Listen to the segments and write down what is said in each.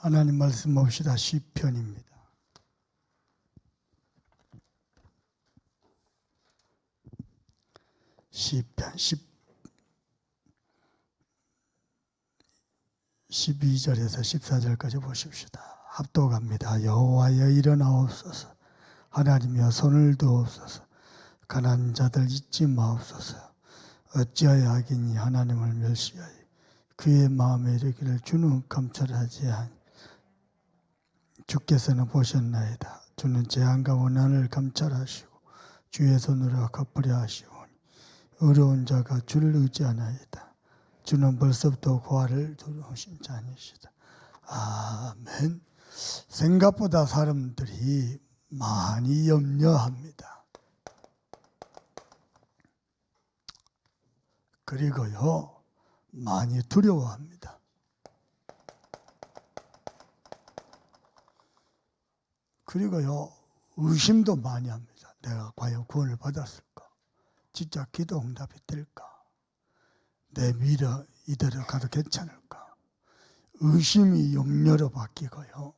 하나님 말씀 봅시다. 시편입니다. 시편 12절에서 14절까지 보십시다. 합독합니다. 여호와여 일어나옵소서. 하나님이여 손을 두옵소서. 가난한 자들 잊지 마옵소서. 어찌하여 하기니 하나님을 멸시하여 그의 마음에 이르기를 주는 감찰하지 아니. 주께서는 보셨나이다. 주는 재앙과 원한을 감찰하시고 주의 손으로 갚으려 하시오니 의로운 자가 주를 의지하나이다. 주는 벌써부터 고아를 두르신 자니시다. 아멘. 생각보다 사람들이 많이 염려합니다. 그리고요, 많이 두려워합니다. 그리고요, 의심도 많이 합니다. 내가 과연 구원을 받았을까? 진짜 기도 응답이 될까? 내 미래 이대로 가도 괜찮을까? 의심이 염려로 바뀌고요,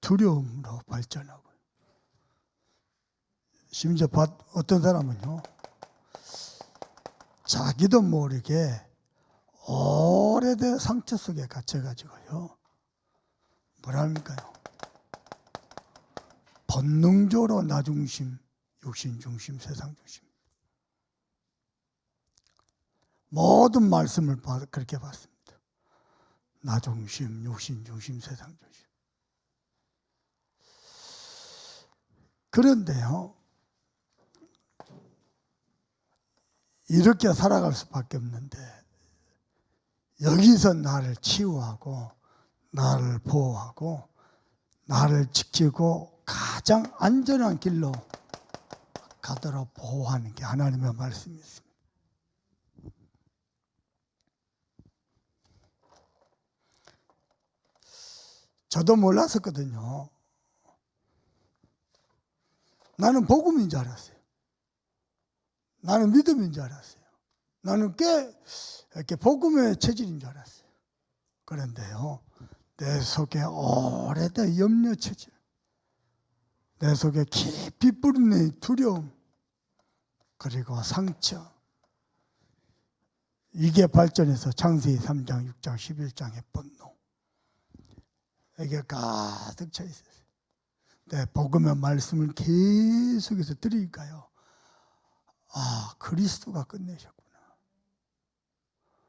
두려움으로 발전하고요. 심지어 어떤 사람은요, 자기도 모르게 오래된 상처 속에 갇혀가지고요, 뭐랄까요? 본능적으로 나 중심, 육신 중심, 세상 중심. 모든 말씀을 그렇게 봤습니다. 나 중심, 육신 중심, 세상 중심. 그런데요, 이렇게 살아갈 수밖에 없는데 여기서 나를 치유하고 나를 보호하고 나를 지키고 가장 안전한 길로 가도록 보호하는 게 하나님의 말씀이 있습니다. 저도 몰랐었거든요. 나는 복음인 줄 알았어요. 나는 믿음인 줄 알았어요. 나는 꽤 이렇게 복음의 체질인 줄 알았어요. 그런데요, 내 속에 오래된 염려 체질, 내 속에 깊이 뿌리는 두려움, 그리고 상처, 이게 발전해서 창세기 3장, 6장, 11장의 분노, 이게 가득 차 있어요. 내 복음의 말씀을 계속해서 드리니까요, 아, 그리스도가 끝내셨구나.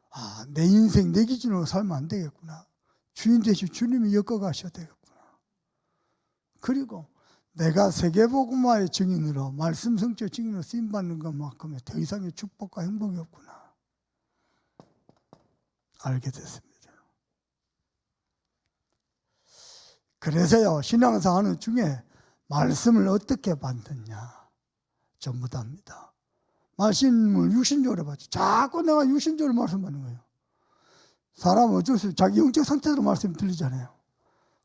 아, 내 인생 내 기준으로 살면 안 되겠구나. 주인 되신 주님이 엮어가셔야 되겠구나. 그리고 내가 세계복음화의 증인으로, 말씀 성취의 증인으로 쓰임받는 것만큼의 더 이상의 축복과 행복이 없구나. 알게 됐습니다. 그래서요, 신앙생활 하는 중에 말씀을 어떻게 받느냐, 전부 다입니다. 말씀을 육신적으로 받죠. 자꾸 내가 육신적으로 말씀 받는 거예요. 사람은 어쩔 수 없이 자기 영적 상태로 말씀이 들리잖아요.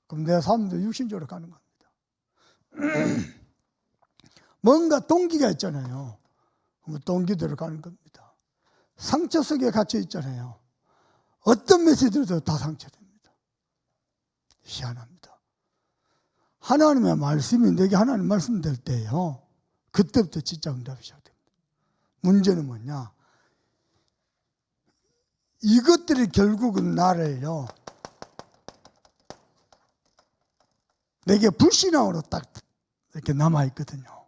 그럼 내 삶도 육신적으로 가는 겁니다. 뭔가 동기가 있잖아요. 그럼 동기대로 가는 겁니다. 상처 속에 갇혀 있잖아요. 어떤 메시지 들어도 다 상처됩니다. 희한합니다. 하나님의 말씀이 내게 하나님 말씀 될 때요, 그때부터 진짜 응답이 시작됩니다. 문제는 뭐냐? 이것들이 결국은 나를요, 내게 불신앙으로 딱 이렇게 남아있거든요.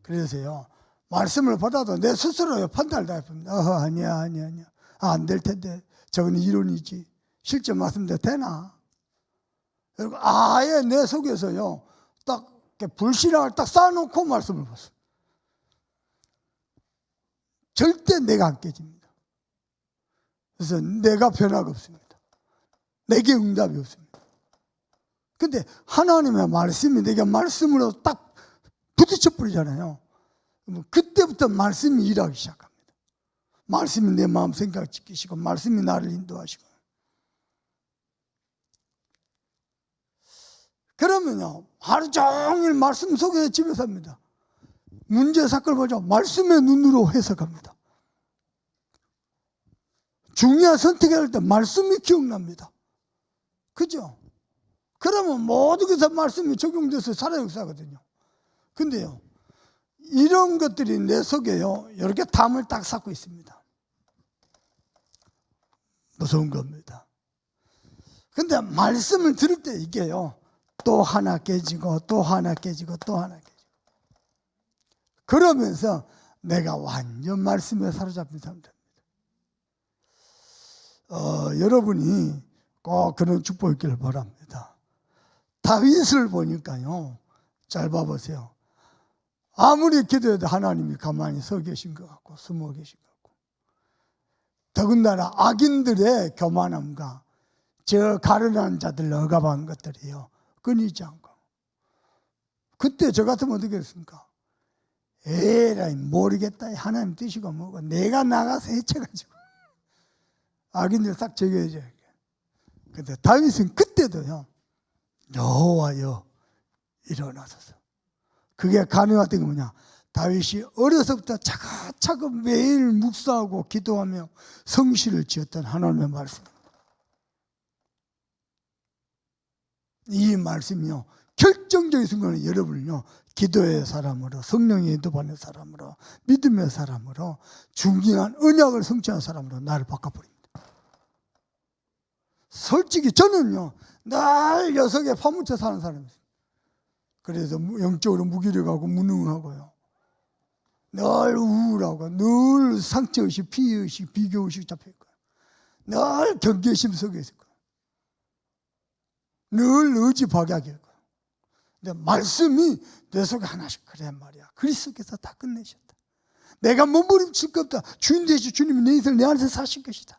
그래서요, 말씀을 받아도 내 스스로 판단을 다 해봅니다. 아니야. 안 될 텐데. 저건 이론이지. 실제 말씀대로 되나? 그리고 아예 내 속에서요, 딱 불신앙을 딱 쌓아놓고 말씀을 봤어요. 절대 내가 안 깨집니다. 그래서 내가 변화가 없습니다. 내게 응답이 없습니다. 근데 하나님의 말씀이 내게 말씀으로 딱 부딪혀 버리잖아요. 그때부터 말씀이 일하기 시작합니다. 말씀이 내 마음 생각을 지키시고 말씀이 나를 인도하시고. 그러면요, 하루 종일 말씀 속에 집에 삽니다. 문제 사건을 보죠. 말씀의 눈으로 해석합니다. 중요한 선택을 할 때 말씀이 기억납니다. 그죠? 그러면 모든 것에 말씀이 적용돼서 살아 역사거든요. 근데요, 이런 것들이 내 속에요, 이렇게 담을 딱 쌓고 있습니다. 무서운 겁니다. 근데 말씀을 들을 때 이게요, 또 하나 깨지고 또 하나 깨지고 또 하나 깨지고, 그러면서 내가 완전 말씀에 사로잡힌 사람 됩니다. 여러분이 꼭 그런 축복이 있기를 바랍니다. 다윗을 보니까요, 잘 봐보세요. 아무리 기도해도 하나님이 가만히 서 계신 것 같고 숨어 계신 것 같고, 더군다나 악인들의 교만함과 저 가련한 자들 억압한 것들이요, 끊이지 않고, 그때 저 같으면 어떻게 했습니까? 에라이 모르겠다, 하나님 뜻이고 뭐고, 내가 나가서 해쳐가지고 악인들 싹 제거해줘야 돼. 근데 다윗은 그때도요, 여호와여 일어나소서. 그게 가능했던 게 뭐냐? 다윗이 어려서부터 차근차근 매일 묵상하고 기도하며 성실을 지었던 하나님의 말씀입니다. 이 말씀이요, 결정적인 순간에 여러분을요, 기도의 사람으로, 성령의 인도받는 사람으로, 믿음의 사람으로, 중요한 언약을 성취한 사람으로 나를 바꿔버립니다. 솔직히 저는요, 날 녀석에 파묻혀 사는 사람이에요. 그래서 영적으로 무기력하고 무능하고요, 늘 우울하고, 늘 상처의식, 피해의식, 비교의식 잡혀있고요, 늘 경계심 속에 있을 거예요. 늘 의지 박약일 거예요. 근데 말씀이 내 속에 하나씩, 그래 말이야, 그리스도께서 다 끝내셨다. 내가 몸부림칠 것 없다. 주인 되시 주님이 내 인생을 내 안에서 사실 것이다.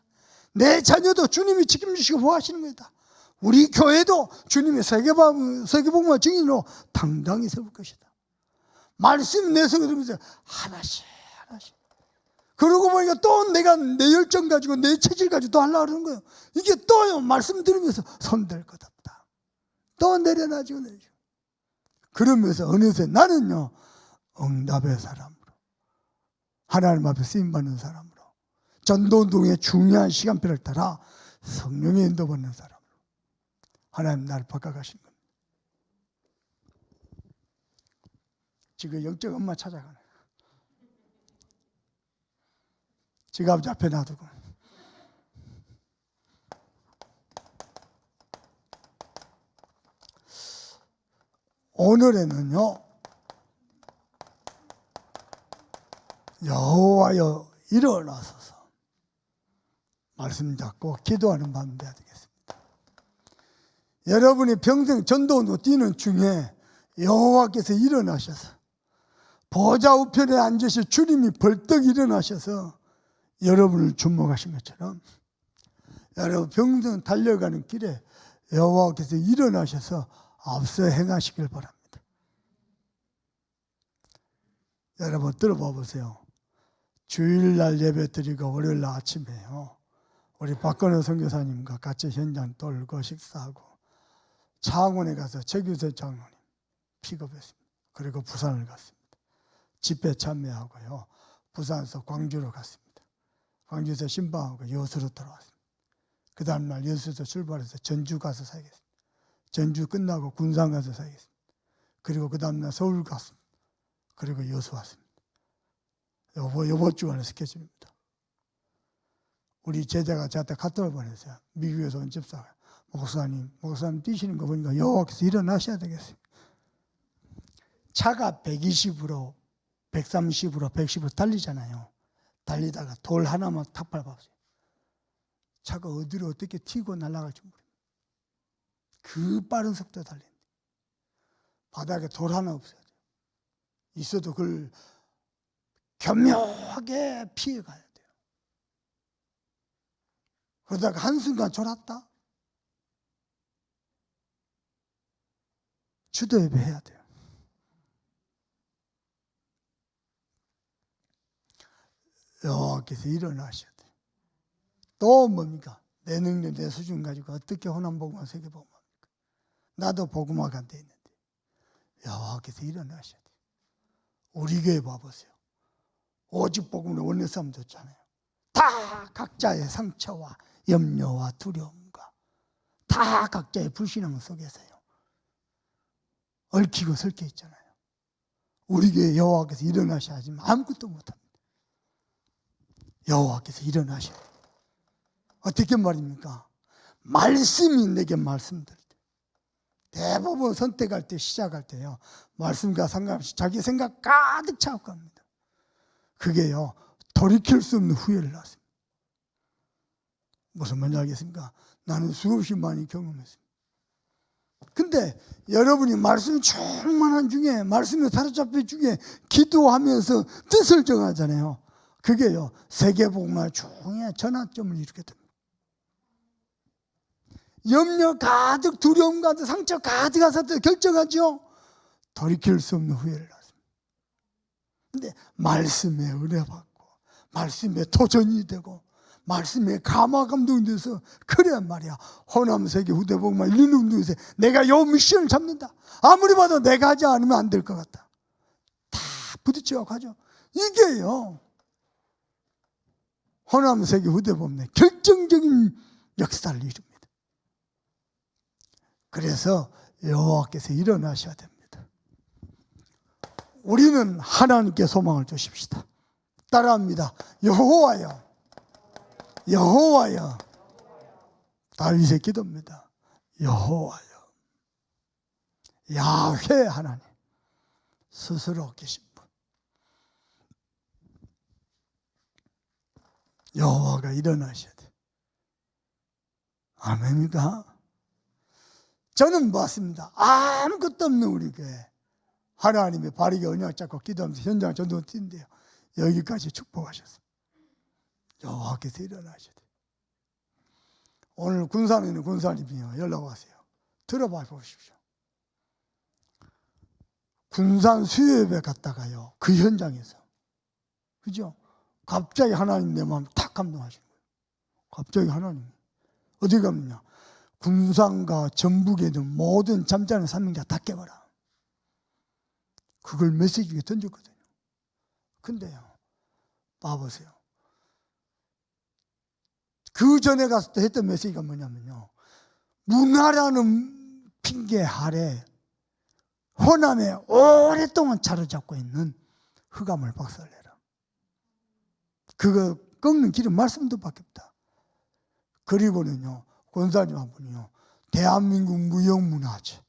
내 자녀도 주님이 책임지시고 보호하시는 것이다. 우리 교회도 주님의 세계복음화 증인으로 당당히 세울 것이다. 말씀이 내 속에 들으면서 하나씩 하나씩, 그러고 보니까 또 내가 내 열정 가지고 내 체질 가지고 또 하려고 그러는 거예요. 이게 또요, 말씀 들으면서 손댈 것 없다, 또 내려놔지고 내려주고, 그러면서 어느새 나는요, 응답의 사람으로, 하나님 앞에 쓰임받는 사람으로, 전도운동의 중요한 시간표를 따라 성령의 인도받는 사람으로 하나님 나를 바꿔가시는 겁니다. 지금 영적 엄마 찾아가네. 지갑 앞에 놔두고. 오늘에는요, 여호와여 일어나소서 말씀 잡고 기도하는 밤 되어야 되겠습니다. 여러분이 평생 전도운동 뛰는 중에 여호와께서 일어나셔서 보좌 우편에 앉으신 주님이 벌떡 일어나셔서 여러분을 주목하신 것처럼, 여러분 평생 달려가는 길에 여호와께서 일어나셔서 앞서 행하시길 바랍니다. 여러분 들어봐 보세요. 주일날 예배 드리고 월요일 날 아침에요, 우리 박건호 선교사님과 같이 현장 돌고 식사하고 창원에 가서 최규세 장로님 픽업했습니다. 그리고 부산을 갔습니다. 집회 참여하고요, 부산에서 광주로 갔습니다. 광주에서 신방하고 여수로 돌아왔습니다. 그 다음날 여수에서 출발해서 전주 가서 살겠습니다. 전주 끝나고 군산 가서 살겠습니다. 그리고 그 다음날 서울 갔습니다. 그리고 여수 왔습니다. 요번 주 안에 스케줄입니다. 우리 제자가 저한테 카톡을 보냈어요. 미국에서 온 집사가, 목사님 뛰시는 거 보니까 여호와께서 일어나셔야 되겠어요. 차가 120으로 130으로 110으로 달리잖아요. 달리다가 돌 하나만 탁 밟아보세요. 차가 어디로 어떻게 튀고 날아갈지 모릅니다. 그 빠른 속도에 달리는데 바닥에 돌 하나 없어야 돼요. 있어도 그걸 교묘하게 피해가야 돼요. 그러다가 한순간 졸았다? 주도 예배 해야 돼요. 여호와께서 일어나셔야 돼요. 또 뭡니까? 내 능력, 내 수준 가지고 어떻게 호남복음화, 세계복음화입니까? 나도 복음화가 안 돼 있는데 여호와께서 일어나셔야 돼요. 우리 교회 봐보세요. 오직 복음으로 원내 싸움 졌잖아요. 다 각자의 상처와 염려와 두려움과 다 각자의 불신앙 속에서요. 얽히고 설켜 있잖아요. 우리 교회 여호와께서 일어나셔야 하지만 아무것도 못합니다. 여호와께서 일어나셔야 돼요. 어떻게 말입니까? 말씀이 내게 말씀들 때, 대부분 선택할 때, 시작할 때요, 말씀과 상관없이 자기 생각 가득 차고 갑니다. 그게요, 돌이킬 수 없는 후회를 낳습니다. 무슨 말인지 알겠습니까? 나는 수없이 많이 경험했습니다. 근데 여러분이 말씀 충만한 중에, 말씀에 사로잡힌 중에 기도하면서 뜻을 정하잖아요. 그게요, 세계복음화 중에 전환점을 이루게 됩니다. 염려 가득, 두려움 가득, 상처 가득한 때 결정하죠. 돌이킬 수 없는 후회를 하십니다. 근데 말씀에 은혜받고, 말씀에 도전이 되고, 말씀에 감화 감동돼서, 그래 말이야, 호남세계 후대복음화 1, 2 운동에서 내가 요 미션을 잡는다. 아무리 봐도 내가 하지 않으면 안 될 것 같다. 다 부딪혀 가죠. 이게요, 호남세계 후대복음의 결정적인 역사를 이룹니다. 그래서 여호와께서 일어나셔야 됩니다. 우리는 하나님께 소망을 주십시다. 따라합니다. 여호와여, 여호와여. 다윗의 기도입니다. 여호와여, 야훼 하나님 스스로 계신 분, 여호와가 일어나셔야 돼요. 아멘입니까? 저는 봤습니다. 아무것도 없는 우리 교회, 하나님의 바르게 언약 잡고 기도하면서 현장 전도 뛰는데요, 여기까지 축복하셨습니다. 여호와께서 일어나셔야 돼요. 오늘 군산에 있는 군사님이요, 연락 왔어요. 들어봐 보십시오. 군산 수요예배 갔다가요, 그 현장에서, 그죠? 갑자기 하나님 내 마음을 탁 감동하신 거예요. 갑자기 하나님 어디 가느냐, 군산과 전북에 있는 모든 잠자는 사명자 다 깨봐라. 그걸 메시지 중에 던졌거든요. 근데요, 봐보세요. 그 전에 갔을 때 했던 메시지가 뭐냐면요, 문화라는 핑계 아래 호남에 오랫동안 자리잡고 있는 흑암을 박살내라. 그거 꺾는 길은 말씀도 밖에 없다. 그리고는요, 권사님 한 분이요, 대한민국 무형문화재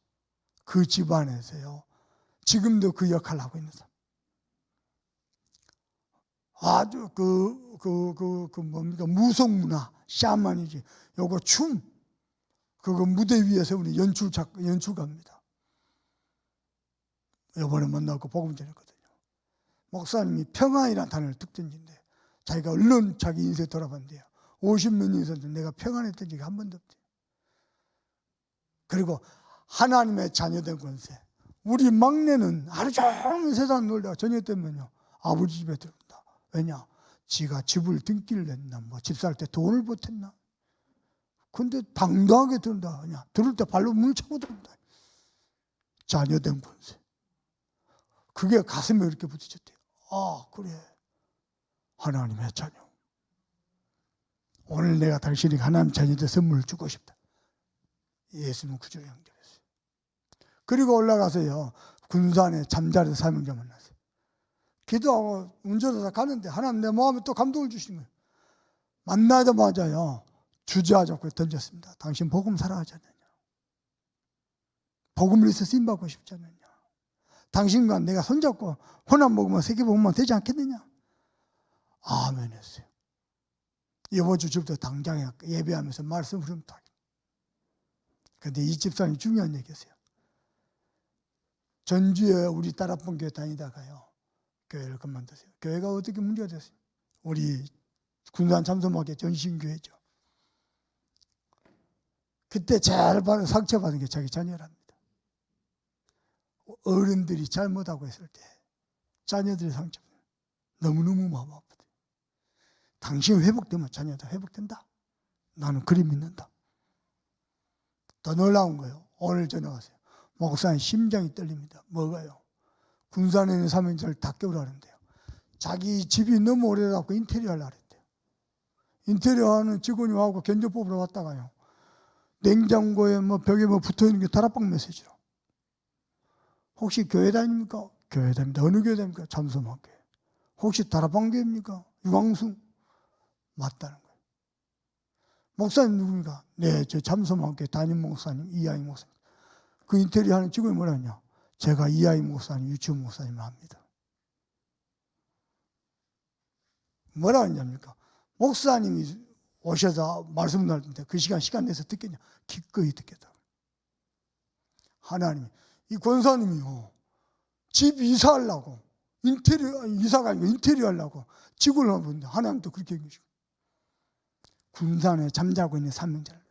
그 집안에서요, 지금도 그 역할을 하고 있는 사람. 아주 뭡니까, 무속문화, 샤머니즘, 요거 춤, 그거 무대 위에서 우리 연출가입니다. 이번에 만나고 복음 전했거든요. 목사님이 평안이라는 단어를 툭 던진대. 자기가 얼른 자기 인생 돌아봤는데요, 50몇 년 있었는데 내가 평안했던 적이 한 번도 없대요. 그리고 하나님의 자녀된 권세, 우리 막내는 하루 종일 세상 놀다가 저녁 되면요, 아버지 집에 들어온다. 왜냐? 지가 집을 등기를 냈나, 뭐 집 살 때 돈을 보탰나. 근데 당당하게 들어온다. 그냥 들을 때 발로 문을 차고 들어온다. 자녀된 권세. 그게 가슴에 이렇게 부딪혔대요. 아, 그래, 하나님의 자녀. 오늘 내가 당신에게 하나님 자녀의 선물을 주고 싶다. 예수님 구주로 연결했어요. 그리고 올라가서요, 군산에 잠자는 사명자 만났어요. 기도하고 운전해서 가는데 하나님 내 마음에 또 감동을 주신 거예요. 만나자마자요, 주저하자고 던졌습니다. 당신 복음 살아가지 않느냐? 복음을 위해서 쓰임받고 싶지 않느냐? 당신과 내가 손잡고 호남 복음만, 세계 복음만 되지 않겠느냐? 아멘 했어요. 이번 주부터 당장 예배하면서 말씀 흐름타. 그런데 이 집사님이 중요한 얘기였어요. 전주에 우리 따라본 교회 다니다가요, 교회를 그만두세요. 교회가 어떻게 문제가 됐어요? 우리 군산 참소마켓 전신교회죠. 그때 제일 상처받은 게 자기 자녀랍니다. 어른들이 잘못하고 있을 때 자녀들이 상처받아요. 너무너무 마음 아프다. 당신 회복되면 자녀도 회복된다. 나는 그리 믿는다. 더 놀라운 거예요. 오늘 전화 왔어요. 목사님 심장이 떨립니다. 뭐가요? 군산에 있는 사명자를 다 깨우라는데요. 자기 집이 너무 오래돼서 인테리어 하려고 했대요. 인테리어 하는 직원이 와서 견적 뽑으러 왔다가요, 냉장고에 뭐 벽에 뭐 붙어 있는 게 다락방 메시지로. 혹시 교회 다닙니까? 교회 다닙니다. 어느 교회 다닙니까? 참소만교회. 혹시 다락방 교회입니까? 유광순? 맞다는 거예요. 목사님 누굽니까? 네, 저 참소만교회 담임 목사님 이하이 목사님. 그 인테리어 하는 직원이 뭐라냐? 제가 이하이 목사님, 유치원 목사님을 합니다. 뭐라 하냐니까? 목사님이 오셔서 말씀 나누는데 그 시간 내서 듣겠냐? 기꺼이 듣겠다. 하나님이, 이 권사님이요, 집 이사하려고, 이사가 아니고 인테리어 하려고 직원을 하는데 하나님도 그렇게 해주시고, 군산에 잠자고 있는 삼명자를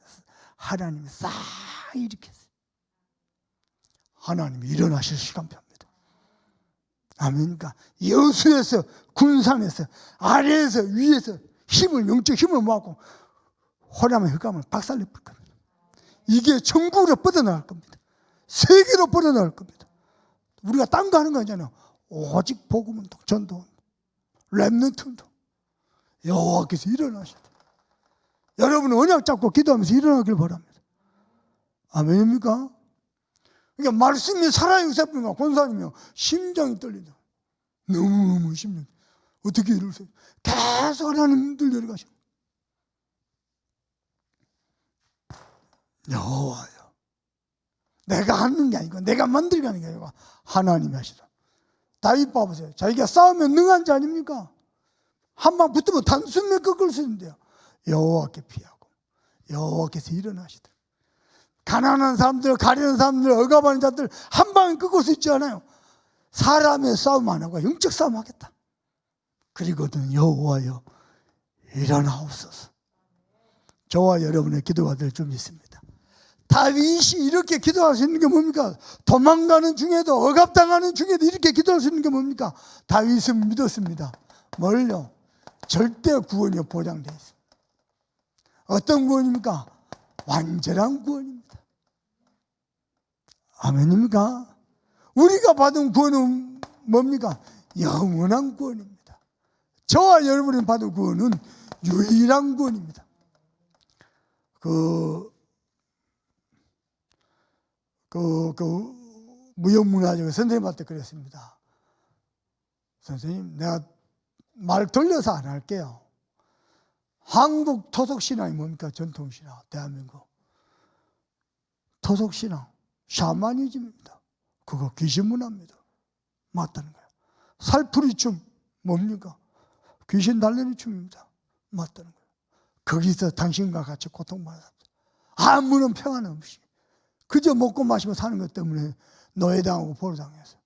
하나님이 싹 일으켰어요. 하나님이 일어나실 시간표입니다. 아멘입니까? 여수에서, 군산에서, 아래에서, 위에서 영적 힘을 모아고 호람의 흑암을 박살내 볼 겁니다. 이게 천국으로 뻗어나갈 겁니다. 세계로 뻗어나갈 겁니다. 우리가 딴 거 하는 거 아니잖아요. 오직 복음은 전도, 렘넌트도 여호와께서 일어나셔야 돼요. 여러분은 언약 잡고 기도하면서 일어나길 바랍니다. 아멘입니까? 그러니까 말씀이 살아있으니까 권사님이요, 심장이 떨린다. 너무 심장. 어떻게 이러세요? 계속 하나님 들려 가시고. 여호와요. 내가 하는 게 아니고 내가 만들게 하는 게 아니고 하나님이 하시라. 다윗 봐보세요. 자기가 싸우면 능한 자 아닙니까? 한 방 붙으면 단숨에 꺾을 수 있는데요. 여호와께 피하고 여호와께서 일어나시더라. 가난한 사람들, 가련한 사람들, 억압하는 자들 한 방에 꺾을 수 있지 않아요. 사람의 싸움 안 하고 영적 싸움 하겠다. 그리고는 여호와여 일어나옵소서. 저와 여러분의 기도가 될 줄 믿습니다. 다윗이 이렇게 기도할 수 있는 게 뭡니까? 도망가는 중에도, 억압당하는 중에도 이렇게 기도할 수 있는 게 뭡니까? 다윗은 믿었습니다. 뭘요? 절대 구원이 보장되어 있습니다. 어떤 구원입니까? 완전한 구원입니다. 아멘입니까? 우리가 받은 구원은 뭡니까? 영원한 구원입니다. 저와 여러분이 받은 구원은 유일한 구원입니다. 무형문화적 선생님한테 그랬습니다. 선생님, 내가 말 돌려서 안 할게요. 한국 토속신앙이 뭡니까? 전통신앙, 대한민국. 토속신앙, 샤머니즘입니다. 그거 귀신문화입니다. 맞다는 거예요. 살풀이춤, 뭡니까? 귀신 달래는 춤입니다. 맞다는 거예요. 거기서 당신과 같이 고통받았다. 아무런 평안은 없이 그저 먹고 마시고 사는 것 때문에 노예당하고 보호당해서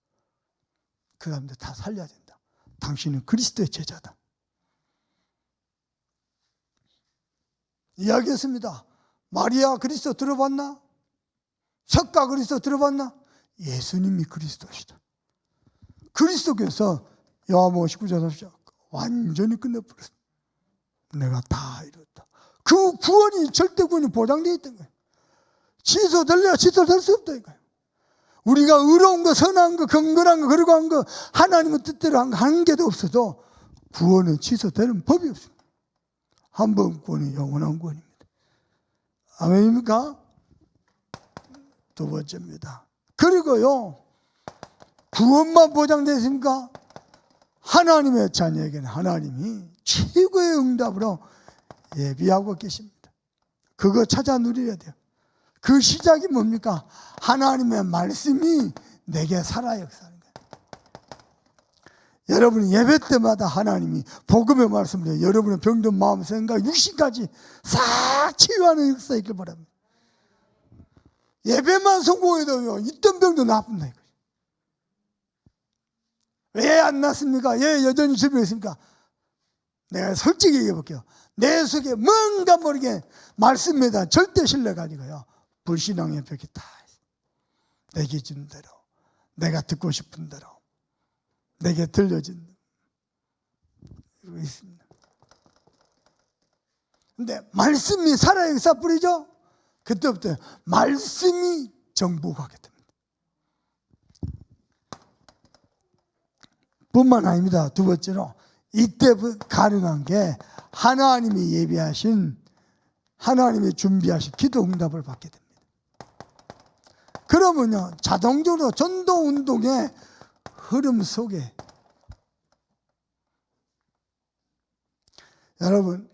그 사람들 다 살려야 된다. 당신은 그리스도의 제자다. 이야기했습니다. 마리아 그리스도 들어봤나? 석가 그리스도 들어봤나? 예수님이 그리스도시다. 그리스도께서 요한복음 19장 완전히 끝내버렸습니다. 내가 다 이뤘다. 그 구원이, 절대 구원이 보장되어 있던 거예요. 취소될래야 취소될 수 없다 이거예요. 우리가 의로운 거, 선한 거, 경건한 거, 거룩한 거, 하나님의 뜻대로 한 개도 없어도 구원은 취소되는 법이 없습니다. 한 번 구원이 영원한 구원입니다. 아멘입니까? 두 번째입니다. 그리고요, 구원만 보장되어 있습니까? 하나님의 자녀에게는 하나님이 최고의 응답으로 예비하고 계십니다. 그거 찾아 누려야 돼요. 그 시작이 뭡니까? 하나님의 말씀이 내게 살아 역사하는 거예요. 여러분이 예배 때마다 하나님이 복음의 말씀을 여러분의 병든 마음, 생각, 육신까지 싹 치유하는 역사가 있길 바랍니다. 예배만 성공해도요, 있던 병도 나쁜다 이거예요. 왜 안 났습니까? 왜 여전히 질병이 있습니까? 내가 솔직히 얘기해 볼게요. 내 속에 뭔가 모르게 말씀에 대한 절대 신뢰가 아니고요, 불신앙의 벽이 다 있어요. 내게 준 대로, 내가 듣고 싶은 대로, 내게 들려진 대로 있습니다. 근데 말씀이 살아야 역사 뿌리죠? 그때부터 말씀이 정복하게 됩니다. 뿐만 아닙니다. 두 번째로, 이때 가능한 게 하나님이 예비하신 하나님이 준비하신 기도 응답을 받게 됩니다. 그러면요, 자동적으로 전도 운동의 흐름 속에 여러분,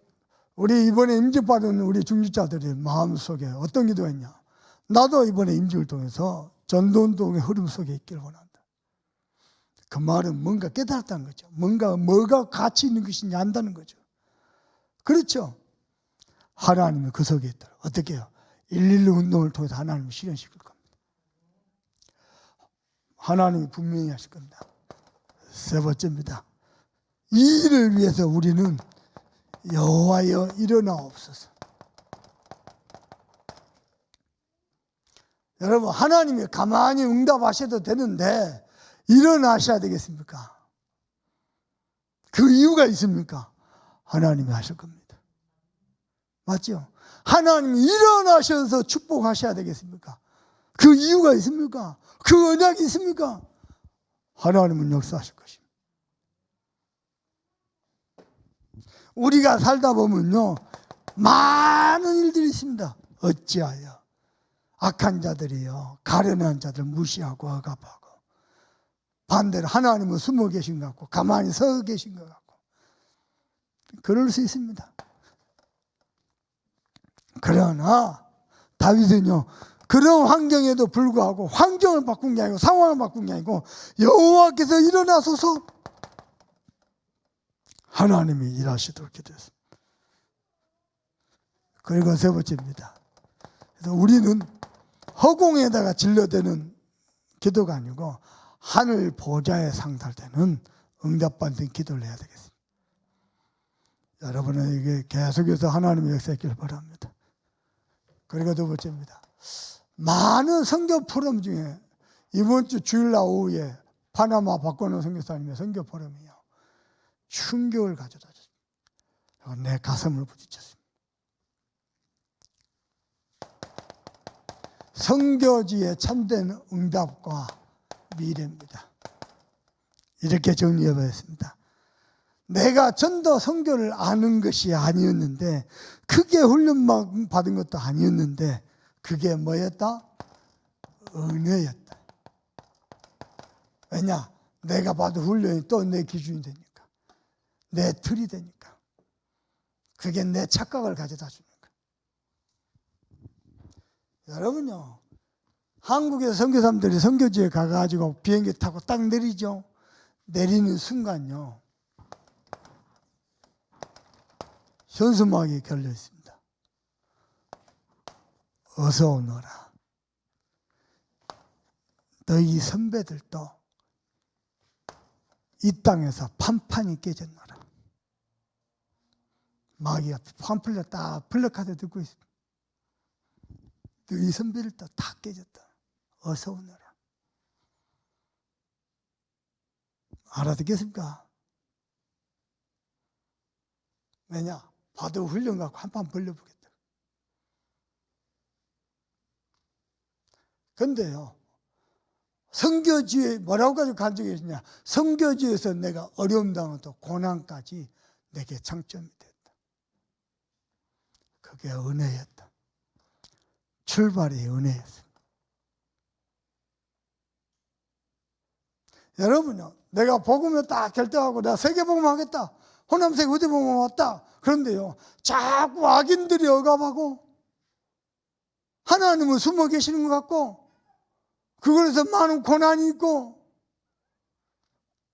우리 이번에 임직받은 우리 중직자들의 마음속에 어떤 기도했냐? 나도 이번에 임직을 통해서 전도운동의 흐름 속에 있기를 원한다. 그 말은 뭔가 깨달았다는 거죠. 뭐가 가치 있는 것인지 안다는 거죠. 그렇죠? 하나님이 그 속에 있다. 어떻게 해요? 112 운동을 통해서 하나님을 실현시킬 겁니다. 하나님이 분명히 하실 겁니다. 세 번째입니다. 이 일을 위해서 우리는 여호와여 일어나옵소서. 여러분, 하나님이 가만히 응답하셔도 되는데 일어나셔야 되겠습니까? 그 이유가 있습니까? 하나님이 하실 겁니다. 맞죠? 하나님이 일어나셔서 축복하셔야 되겠습니까? 그 이유가 있습니까? 그 언약이 있습니까? 하나님은 역사하실 것입니다. 우리가 살다 보면요, 많은 일들이 있습니다. 어찌하여 악한 자들이요, 가련한 자들 무시하고 억압하고, 반대로 하나님은 숨어 계신 것 같고 가만히 서 계신 것 같고, 그럴 수 있습니다. 그러나 다윗은요, 그런 환경에도 불구하고 환경을 바꾼 게 아니고 상황을 바꾼 게 아니고 여호와께서 일어나소서 하나님이 일하시도록 기도했습니다. 그리고 세 번째입니다. 그래서 우리는 허공에다가 질러대는 기도가 아니고 하늘 보좌에 상달되는 응답받는 기도를 해야 되겠습니다. 여러분은 이게 계속해서 하나님의 역사했기를 바랍니다. 그리고 두 번째입니다. 많은 선교 포럼 중에 이번 주 주일날 오후에 파나마 박건호 선교사님의 선교 포럼이요, 충격을 가져다 줬습니다. 내 가슴을 부딪혔습니다. 선교지의 참된 응답과 미래입니다. 이렇게 정리해보겠습니다. 내가 전도 선교를 아는 것이 아니었는데, 크게 훈련 받은 것도 아니었는데, 그게 뭐였다? 은혜였다. 왜냐? 내가 받은 훈련이 또 내 기준이 되니까, 내 틀이 되니까, 그게 내 착각을 가져다 주니까. 여러분요, 한국에서 선교사람들이 선교지에 가가지고 비행기 타고 딱 내리죠. 내리는 순간요, 현수막이 걸려 있습니다. 어서 오너라. 너희 선배들도 이 땅에서 판판이 깨졌노라. 마귀가 팜플렛 딱 플래카드 듣고 있습니다. 너희 선배들도 다 깨졌다. 어서 오너라. 알아듣겠습니까? 왜냐? 봐도 훈련 갖고 한판 벌려보겠다. 근데요, 선교지에 뭐라고 가지고 간증이 있냐? 선교지에서 내가 어려움 당하고 고난까지 내게 장점이 됐다. 그게 은혜였다. 출발이 은혜였습니다. 여러분요, 내가 복음을 딱 결정하고 내가 세계복음 하겠다, 호남세계 의대복음 왔다. 그런데요, 자꾸 악인들이 억압하고 하나님은 숨어 계시는 것 같고 그걸에서 많은 고난이 있고,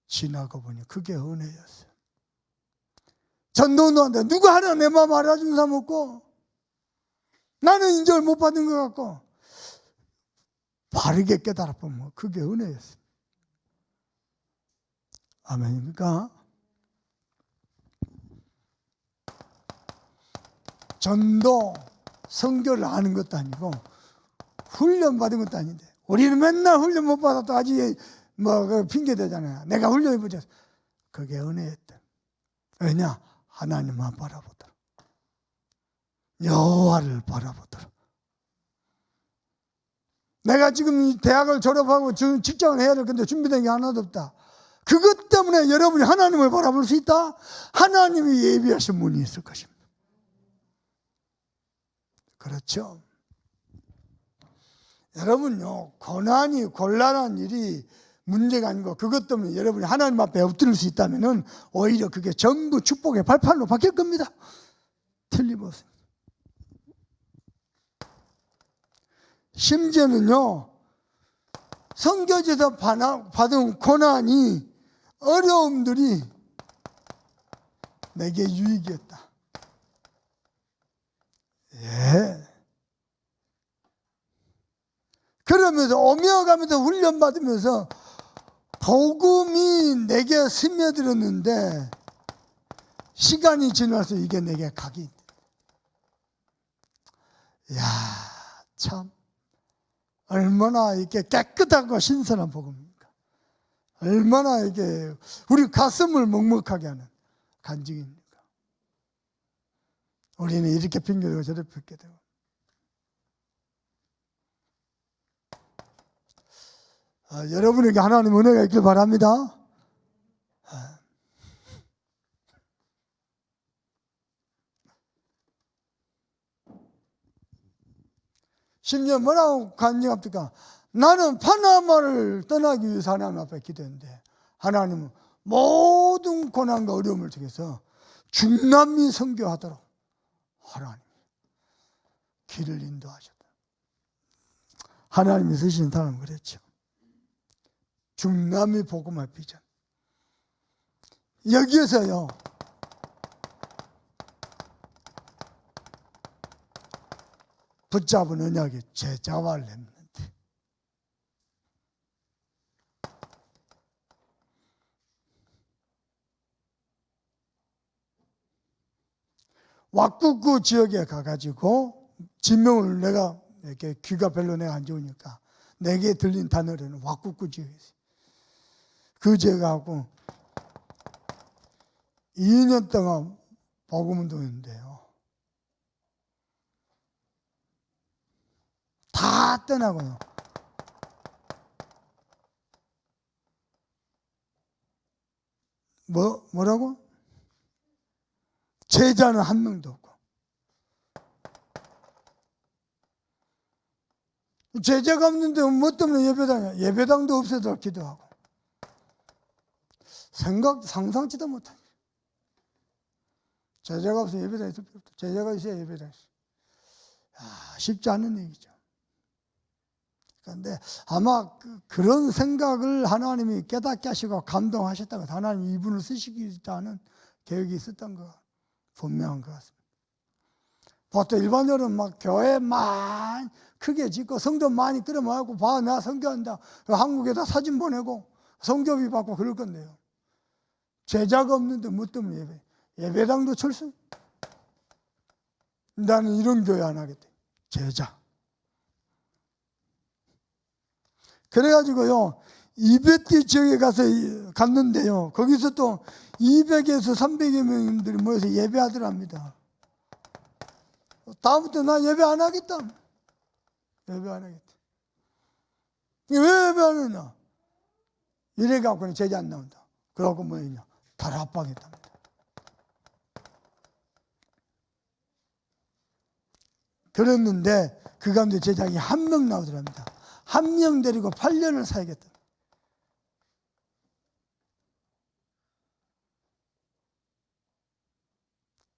지나고 보니 그게 은혜였어요. 전도운동한테 누가 하나 내 마음 알아주는 사람 없고, 나는 인정을 못 받는 것 같고, 바르게 깨달아 보면 그게 은혜였어요. 아멘입니까? 전도, 선교를 아는 것도 아니고 훈련 받은 것도 아닌데, 우리는 맨날 훈련 못 받아도 아직 핑계 대잖아요. 내가 훈련해 보자. 그게 은혜였다. 왜냐? 하나님만 바라보더라. 여호와를 바라보더라. 내가 지금 대학을 졸업하고 직장을 해야 될 건데 준비된 게 하나도 없다. 그것 때문에 여러분이 하나님을 바라볼 수 있다? 하나님이 예비하신 분이 있을 것입니다. 그렇죠. 여러분요, 고난이 곤란한 일이 문제가 아니고 그것 때문에 여러분이 하나님 앞에 엎드릴 수 있다면 오히려 그게 전부 축복의 발판으로 바뀔 겁니다. 틀림없습니다. 심지어는요, 선교지에서 받은 고난이, 어려움들이 내게 유익이었다. 예. 그러면서 오며 가면서 훈련받으면서 복음이 내게 스며들었는데 시간이 지나서 이게 내게 각이. 이야, 참 얼마나 이게 깨끗하고 신선한 복음입니까? 얼마나 이게 우리 가슴을 먹먹하게 하는 간증입니까? 우리는 이렇게 핑계대고 저렇게 핑계대고. 여러분에게 하나님 은혜가 있길 바랍니다. 심지어 뭐라고 간증합니까? 나는 파나마를 떠나기 위해서 하나님 앞에 기도했는데 하나님은 모든 고난과 어려움을 통해서 중남미 선교하도록 하나님 길을 인도하셨다. 하나님이 쓰신 사람은 그랬죠. 중남미 복음화 비전. 여기에서요, 붙잡은 언약이 제자와 렘넌트. 왁구구 지역에 가가지고 지명을 내가 이렇게 귀가 별로 내가 안 좋으니까 내게 들린 단어로는 왁구구 지역에 있어요. 그 지역에 가고 2년 동안 복음운동했는데요. 다 떠나고요. 뭐라고? 제자는 한 명도 없고. 제자가 없는데 뭐 때문에 예배당이야? 예배당도 없애도 기도하고. 상상치도 못하니. 제자가 없으면 예배당이 있을 필요 없다. 제자가 있어야 예배당이 있어. 쉽지 않은 얘기죠. 그런데 아마 그런 생각을 하나님이 깨닫게 하시고 감동하셨다고 하나님이 이분을 쓰시겠다는 계획이 있었던 거 분명한 것 같습니다. 보통 일반적으로 막 교회 많이 크게 짓고 성전 많이 끌어모아고 봐, 내가 선교한다. 한국에다 사진 보내고 성교비 받고 그럴 건데요. 제자가 없는데 뭐 때문에 예배당도 철수? 나는 이런 교회 안 하겠대. 제자. 그래가지고요, 이베티 지역에 갔는데요. 거기서 또 200에서 300여 명들이 모여서 예배하더랍니다. 다음부터 나 예배 안 하겠다. 예배 안 하겠다. 왜 예배 안 하냐? 이래갖고는 제자 안 나온다. 그러고 뭐냐? 다락방했답니다. 그랬는데 그 가운데 제자가 한 명 나오더랍니다. 한 명 데리고 8년을 살겠다.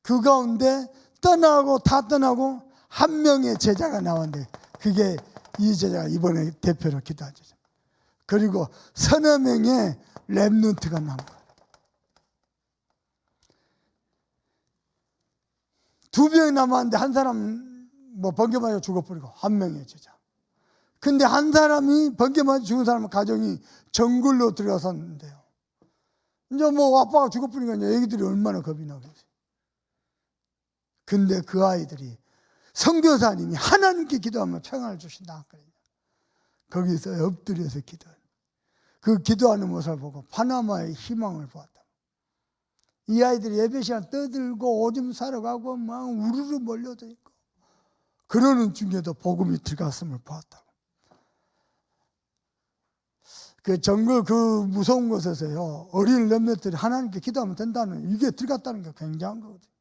그 가운데 다 떠나고 한 명의 제자가 나왔는데 그게 이 제자가 이번에 대표로 기도한 제자. 그리고 서너 명의 렘넌트가 나온 거예요. 2명이 남았는데 한 사람 번개 맞아 죽어버리고 한 명의 제자. 근데 한 사람이 번개 맞아 죽은 사람 가정이 정글로 들어갔었는데요. 이제 아빠가 죽어버리니까 애기들이 얼마나 겁이 나겠어요. 근데 그 아이들이 선교사님이 하나님께 기도하면 평안을 주신다. 거기서 엎드려서 기도해요. 그 기도하는 모습을 보고 파나마의 희망을 보았다. 이 아이들이 예배 시간 떠들고 오줌 싸러 가고 막 우르르 몰려져 있고 그러는 중에도 복음이 들어갔음을 보았다고. 그 정글 그 무서운 곳에서요 어린 렘넌트들이 하나님께 기도하면 된다는 이게 들어갔다는 게 굉장한 거거든요.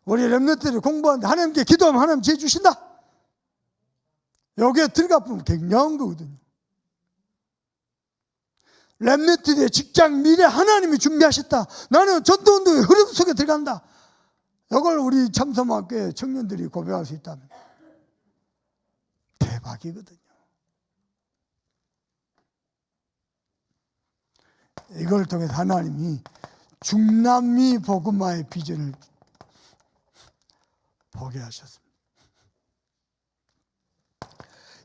우리 렘넌트들이 공부하는데 하나님께 기도하면 하나님 지혜 주신다. 여기에 들어가 보면 굉장한 거거든요. 렘넌트들의 직장 미래 하나님이 준비하셨다. 나는 전도운동의 흐름 속에 들어간다. 이걸 우리 참소망교회 청년들이 고백할 수 있다면 대박이거든요. 이걸 통해서 하나님이 중남미 복음화의 비전을 보게 하셨습니다.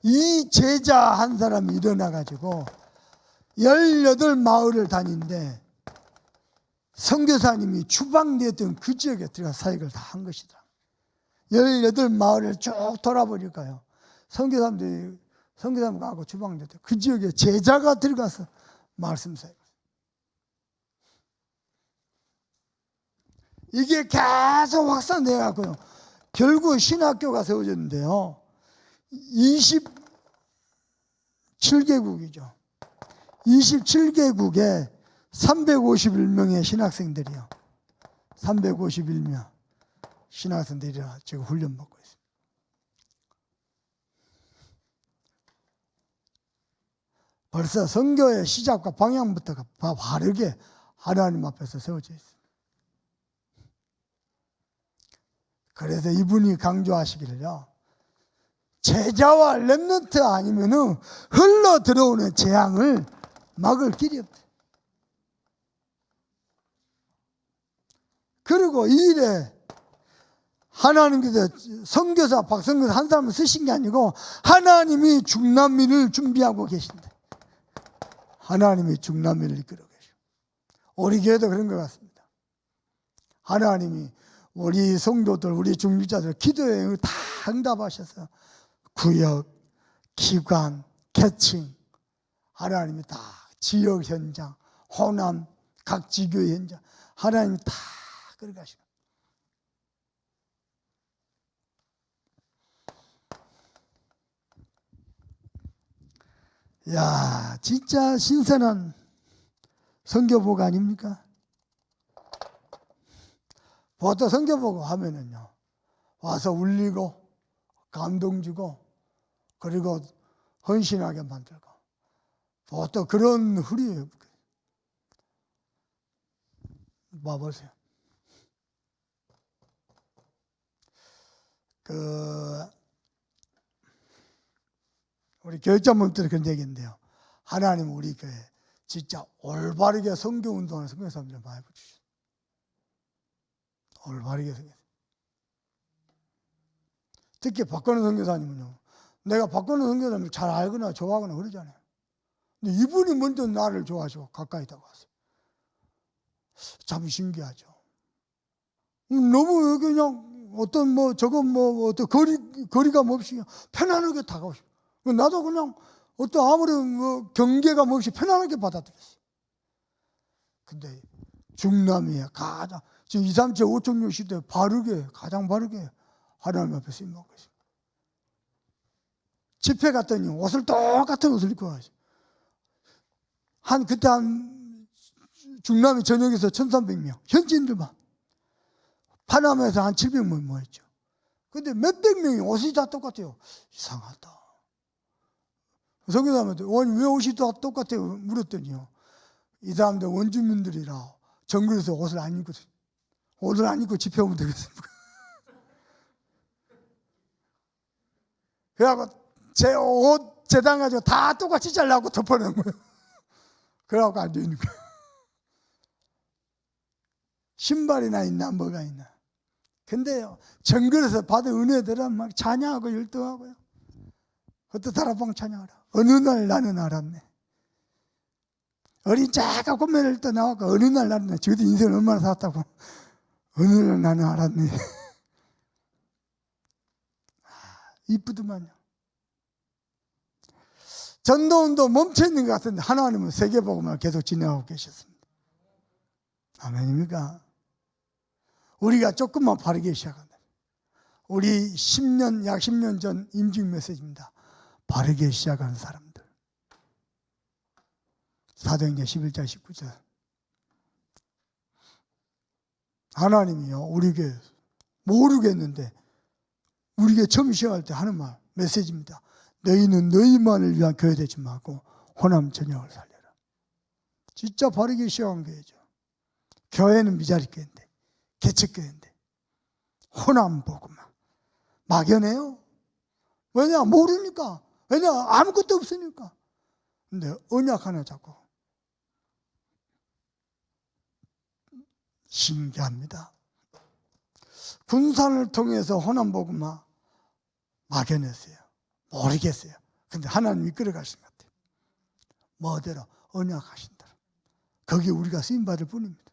이 제자 한 사람이 일어나가지고 18마을을 다니는데 선교사님이 추방되었던 그 지역에 들어가 사역을 다 한 것이다. 18마을을 쭉 돌아보니까요, 선교사님 가고 추방됐던 그 지역에 제자가 들어가서 말씀 사역. 이게 계속 확산되어갖고요, 결국 신학교가 세워졌는데요, 27개국이죠. 27개국에 351명의 신학생들이요. 351명 신학생들이라 지금 훈련받고 있습니다. 벌써 선교의 시작과 방향부터가 바르게 하나님 앞에서 세워져 있습니다. 그래서 이분이 강조하시기를요, 제자와 렘넌트 아니면은 흘러 들어오는 재앙을 막을 길이 없다. 그리고 이 일에 하나님께서 선교사 박선교사 한 사람을 쓰신 게 아니고 하나님이 중남미를 준비하고 계신다. 하나님이 중남미를 이끌어 계시고, 우리 교회도 그런 것 같습니다. 하나님이 우리 성도들, 우리 중직자들 기도에 다 응답하셔서 구역, 기관, 계층, 하나님이 다 지역 현장, 호남, 각 지교의 현장, 하나님이 다 끌어가시고. 야, 진짜 신선한 선교복 아닙니까? 보통 선교복 하면은요, 와서 울리고 감동 주고 그리고 헌신하게 만들고, 보통 그런 흐리에요. 봐보세요. 우리 교육자분들은 그런 얘기인데요, 하나님 우리 교회 진짜 올바르게 선교운동하는 선교사님들 많이 붙이셨어요. 올바르게 선교. 특히 박건우 선교사님은요, 내가 박건우 선교사님을 잘 알거나 좋아하거나 그러잖아요. 근데 이분이 먼저 나를 좋아하시고 가까이 다가왔어요. 참 신기하죠. 너무 그냥 어떤 어떤 거리감 없이 편안하게 다가오시고, 나도 그냥 어떤 아무런 경계감 없이 편안하게 받아들였어요. 근데 중남미에 가장 지금 2, 3, 5, 6 시대에 가장 바르게 하나님 앞에 쓰임받고 있습니다. 집회 갔더니 옷을 똑같은 옷을 입고 가시죠. 그때 중남미 전역에서 1,300명 현지인들만, 파나마에서 한 700명 모였죠. 근데 몇백 명이 옷이 다 똑같아요. 이상하다. 선교사님한테 왜 옷이 다 똑같아요? 물었더니요, 이 사람들 원주민들이라 정글에서 옷을 안 입거든요. 옷을 안 입고 집회 오면 되겠습니까? 그래갖고 제 옷 재단 가지고 다 똑같이 잘라고 덮어놓은 거예요. 그래갖고 앉아있는 거예요. 신발이나 있나 뭐가 있나. 근데요, 정글에서 받은 은혜들은 막 찬양하고 열등하고요. 그것도 다락방 찬양하라. 어느 날 나는 알았네. 어린 자가 고면을 또 나왔고, 어느 날 나는, 저도 인생을 얼마나 살았다고. 어느 날 나는 알았네. 이쁘더만요. 전도운동 멈춰있는 것 같은데 하나님은 세계복음을 계속 진행하고 계셨습니다. 아멘입니까? 우리가 조금만 바르게 시작한다. 우리 약 10년 전 임직 메시지입니다. 바르게 시작하는 사람들. 사도행전 11장 19절. 하나님이요, 우리 교회 모르겠는데 우리가 처음 시작할 때 하는 말, 메시지입니다. 너희는 너희만을 위한 교회 되지 말고 호남 전역을 살려라. 진짜 바르게 시작한 교회죠. 교회는 미자리 교회인데, 개척 교회인데 호남 복음만 막연해요. 왜냐? 모르니까. 왜냐? 아무것도 없으니까. 근데 언약 하나 잡고 신기합니다. 군산을 통해서 호남 복음만 막연했어요. 모르겠어요. 근데 하나님 이끌어 가신 것 같아요. 뭐대로 언약하신다. 거기 우리가 쓰임 받을 뿐입니다.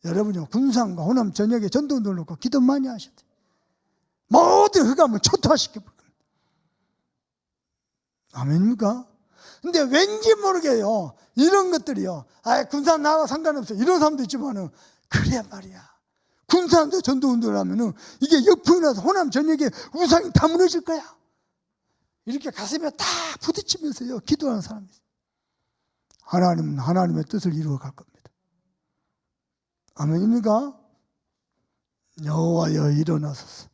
여러분이 군산과 호남 전역에 전도운동을 놓고 기도 많이 하셔야 돼요. 모든 흑암을 초토화시켜 버릴 겁니다. 아멘입니까? 근데 왠지 모르게요, 이런 것들이요, 군산 나와 상관없어요, 이런 사람도 있지만은, 그래 말이야. 군산도 전도운동을 하면은 이게 역풍이 나서 호남 전역에 우상이 다 무너질 거야. 이렇게 가슴에 다 부딪히면서요 기도하는 사람이 있어요. 하나님은 하나님의 뜻을 이루어 갈 겁니다. 아멘입니까? 여호와여 일어나소서.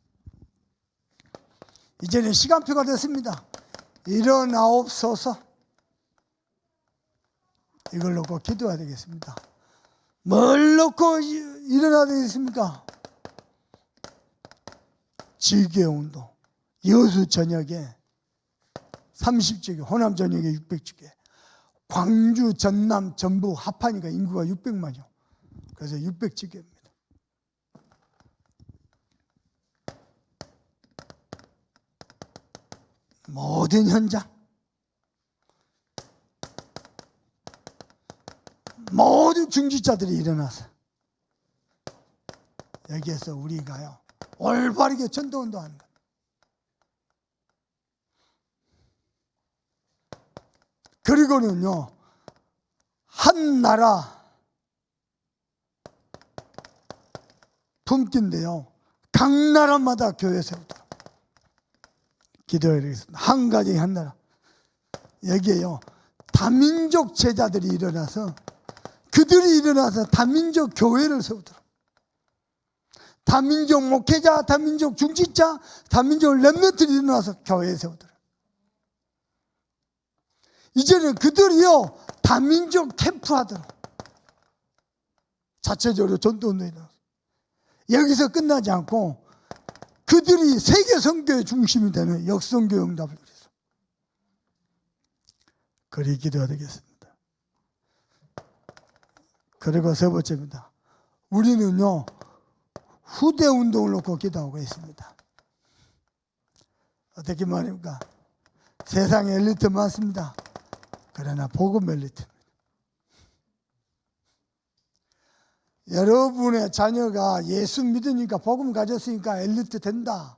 이제는 시간표가 됐습니다. 일어나옵소서. 이걸 놓고 기도해야 되겠습니다. 뭘 놓고 일어나야 되겠습니까? 지교운동, 여수 전역에 30지교, 호남 전역에 600지교, 광주, 전남, 전북 합하니까 인구가 600만이요. 그래서 600지교입니다. 모든 현장, 모든 중지자들이 일어나서 여기에서 우리가요 올바르게 전도운동하는 것. 그리고는요 한 나라 품기인데요 각 나라마다 교회 세우도록 기도해야 되겠습니다. 한 가지 한 나라. 여기에요 다민족 제자들이 일어나서 그들이 일어나서 다민족 교회를 세우도록, 다민족 목회자, 다민족 중지자, 다민족 렘넌트들이 일어나서 교회에 세우도록. 이제는 그들이요 다민족 캠프하도록 자체적으로 전도운동이 일어나서 여기서 끝나지 않고 그들이 세계 선교의 중심이 되는 역선교 응답을 위해서 그리 기도해야 되겠습니다. 그리고 세 번째입니다. 우리는요 후대 운동을 놓고 기도하고 있습니다. 어떻게 말입니까? 세상에 엘리트 많습니다. 그러나 복음 엘리트입니다. 여러분의 자녀가 예수 믿으니까 복음 가졌으니까 엘리트 된다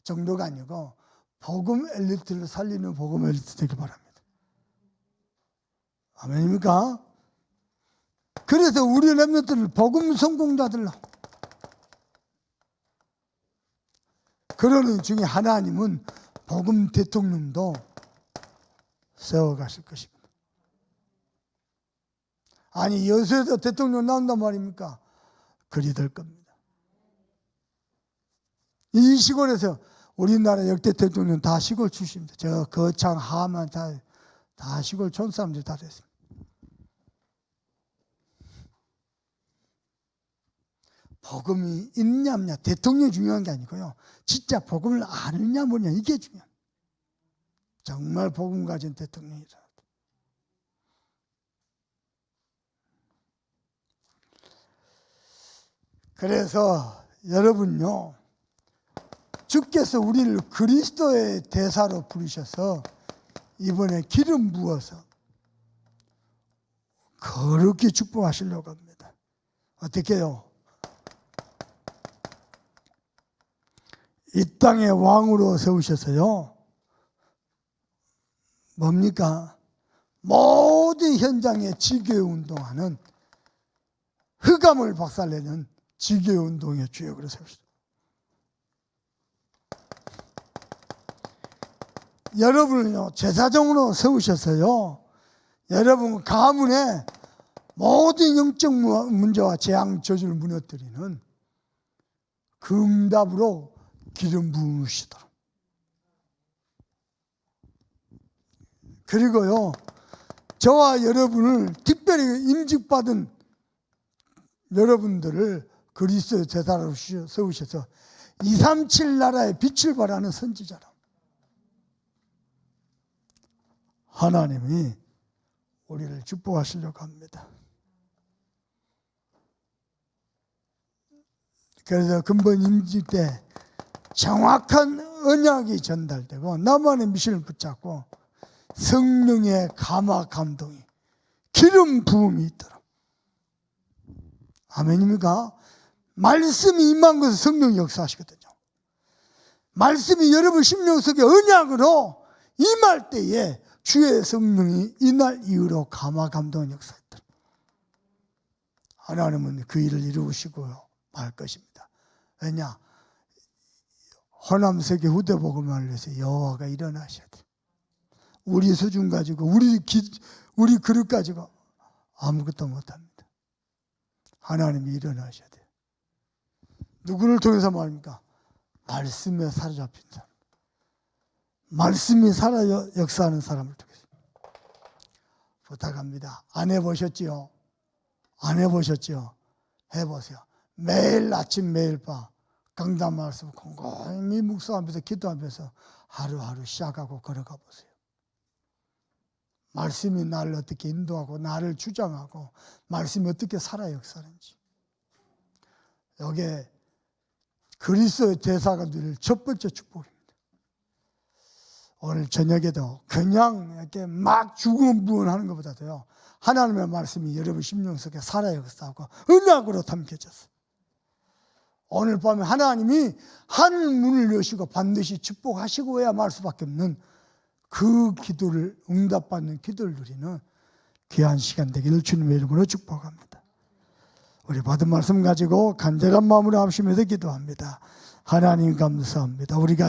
정도가 아니고 복음 엘리트를 살리는 복음 엘리트 되기 바랍니다. 아멘입니까? 그래서 우리 렘넌트를 복음 성공자들로, 그러는 중에 하나님은 복음 대통령도 세워가실 것입니다. 아니 여수에서 대통령 나온단 말입니까? 그리 될 겁니다. 이 시골에서 우리나라 역대 대통령 다 시골 출신입니다. 저 거창, 하만 다 시골 촌 사람들이 다 됐습니다. 복음이 있냐 없냐 대통령이 중요한 게 아니고요 진짜 복음을 아느냐 뭐냐 이게 중요합니다. 정말 복음 가진 대통령이라. 그래서 여러분요 주께서 우리를 그리스도의 대사로 부르셔서 이번에 기름 부어서 거룩히 축복하시려고 합니다. 어떻게 해요? 이 땅의 왕으로 세우셔서요 뭡니까? 모든 현장에 지교회 운동하는 흑암을 박살내는 지교회 운동의 주역으로 세우셨어요. 여러분을요 제사장으로 세우셔서요 여러분 가문의 모든 영적 문제와 재앙 저주를 무너뜨리는 그 응답으로 기름 부으시도록. 그리고요, 저와 여러분을 특별히 임직받은 여러분들을 그리스도의 제사로 세우셔서 237 나라의 빛을 발하는 선지자라. 하나님이 우리를 축복하시려고 합니다. 그래서 근본 임직 때 정확한 언약이 전달되고 나만의 미션을 붙잡고 성령의 감화 감동이, 기름 부음이 있도록. 아멘입니까? 말씀이 임한 것은 성령이 역사하시거든요. 말씀이 여러분 심령 속에 언약으로 임할 때에 주의 성령이 이날 이후로 감화 감동을 역사했다. 하나님은 그 일을 이루시고요 말 것입니다. 왜냐? 호남세계 후대복음을 위해서 여호와가 일어나셔야 돼. 우리 수준 가지고 우리 그릇 가지고 아무것도 못합니다. 하나님이 일어나셔야 돼요. 누구를 통해서 말입니까? 말씀에 사로잡힌 사람, 말씀이 살아 역사하는 사람을 통해서. 부탁합니다. 안 해보셨지요? 안 해보셨지요? 해보세요. 매일 아침 매일 밤 강단 말씀 곰곰이 묵상하면서 기도하면서 하루하루 시작하고 걸어가 보세요. 말씀이 나를 어떻게 인도하고 나를 주장하고 말씀이 어떻게 살아 역사하는지. 이게 그리스도의 대사가 누릴 첫 번째 축복입니다. 오늘 저녁에도 그냥 이렇게 막 주근부근하는 것보다도요, 하나님의 말씀이 여러분 심령 속에 살아 역사하고 언약으로 담겨져서 오늘 밤에 하나님이 하늘 문을 여시고 반드시 축복하시고야 말 수밖에 없는 그 기도를 응답받는 기도를 누리는 귀한 시간 되기를 주님의 이름으로 축복합니다. 우리 받은 말씀 가지고 간절한 마음으로 합심해서 기도합니다. 하나님 감사합니다. 우리가